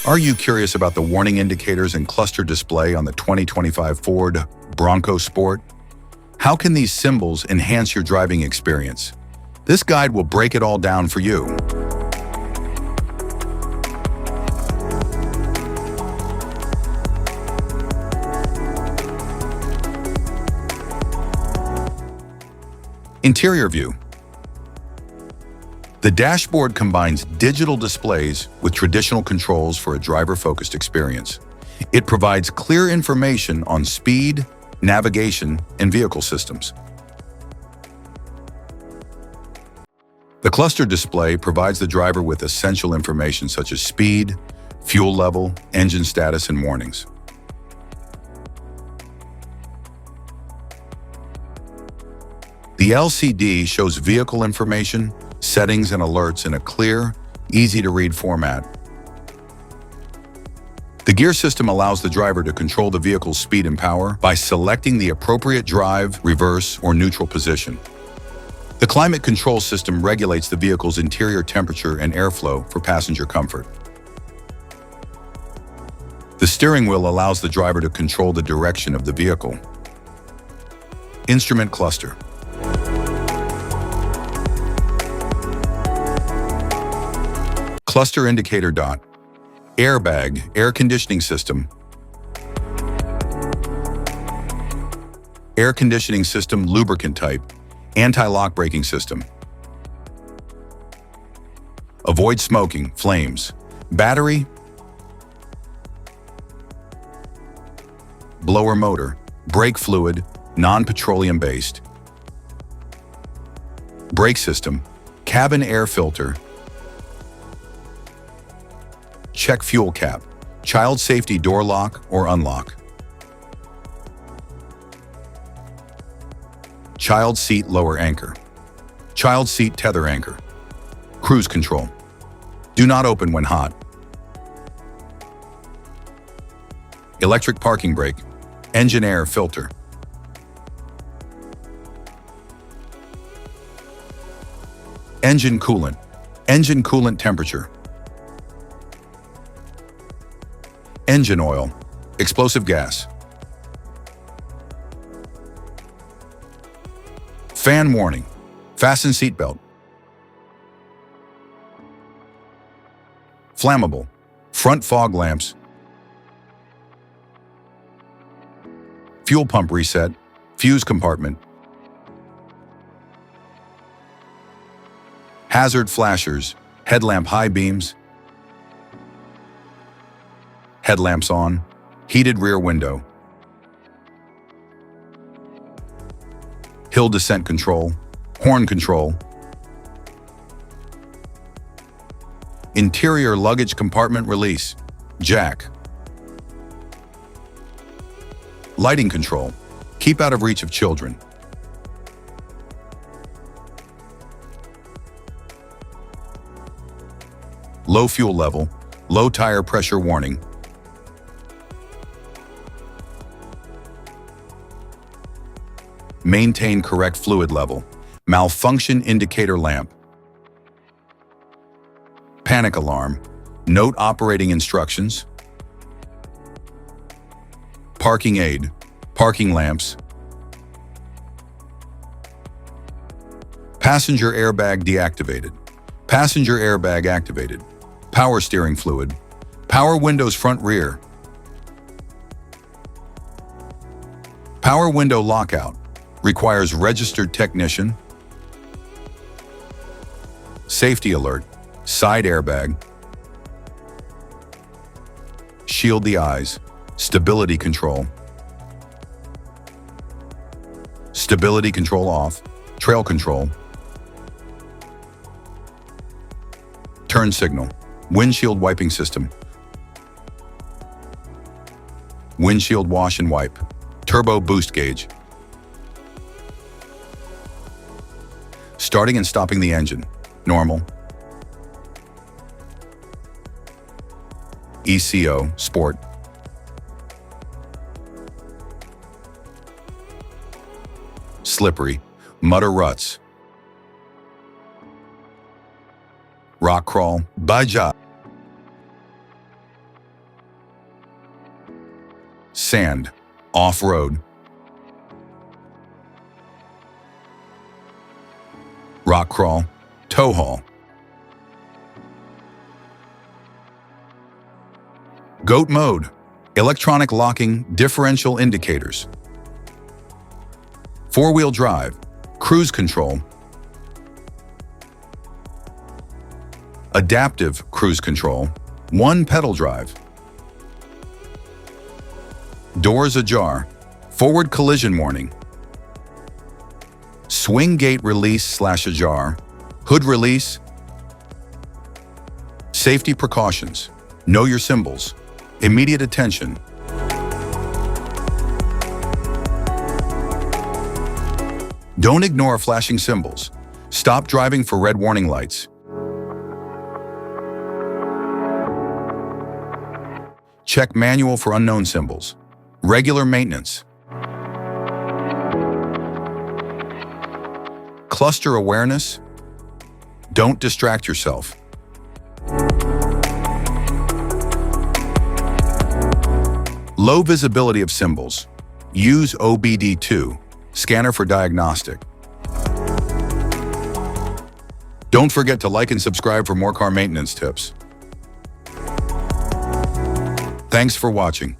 Are you curious about the warning indicators and cluster display on the 2025 Ford Bronco Sport? How can these symbols enhance your driving experience? This guide will break it all down for you. Interior view. The dashboard combines digital displays with traditional controls for a driver-focused experience. It provides clear information on speed, navigation, and vehicle systems. The cluster display provides the driver with essential information such as speed, fuel level, engine status, and warnings. The LCD shows vehicle information, settings, and alerts in a clear, easy-to-read format. The gear system allows the driver to control the vehicle's speed and power by selecting the appropriate drive, reverse, or neutral position. The climate control system regulates the vehicle's interior temperature and airflow for passenger comfort. The steering wheel allows the driver to control the direction of the vehicle. Instrument cluster. Cluster indicator dot. Airbag, air conditioning system. Air conditioning system, lubricant type. Anti-lock braking system. Avoid smoking, flames. Battery. Blower motor. Brake fluid, non-petroleum based. Brake system. Cabin air filter. Check fuel cap. Child safety door lock or unlock. Child seat lower anchor. Child seat tether anchor. Cruise control. Do not open when hot. Electric parking brake. Engine air filter. Engine coolant. Engine coolant temperature. Engine oil. Explosive gas. Fan warning. Fasten seatbelt. Flammable. Front fog lamps. Fuel pump reset. Fuse compartment. Hazard flashers. Headlamp high beams. Headlamps on. Heated rear window. Hill descent control. Horn control. Interior luggage compartment release. Jack. Lighting control. Keep out of reach of children. Low fuel level. Low tire pressure warning. Maintain correct fluid level. Malfunction indicator lamp. Panic alarm. Note operating instructions. Parking aid. Parking lamps. Passenger airbag deactivated. Passenger airbag activated. Power steering fluid. Power windows front rear. Power window lockout. Requires registered technician. Safety alert. Side airbag. Shield the eyes. Stability control. Stability control off. Trail control. Turn signal. Windshield wiping system. Windshield wash and wipe. Turbo boost gauge. Starting and stopping the engine. Normal. ECO, Sport. Slippery, mud or ruts. Rock crawl, baja. sand, off-road. Rock crawl, tow haul. Goat mode, electronic locking differential indicators. Four-wheel drive, cruise control. Adaptive cruise control, one pedal drive. Doors ajar, forward collision warning. Swing gate release/ajar, hood release. Safety precautions, know your symbols, immediate attention. Don't ignore flashing symbols. Stop driving for red warning lights. Check manual for unknown symbols. Regular maintenance. Cluster awareness. Don't distract yourself. Low visibility of symbols. Use OBD2, scanner for diagnostic. Don't forget to like and subscribe for more car maintenance tips. Thanks for watching.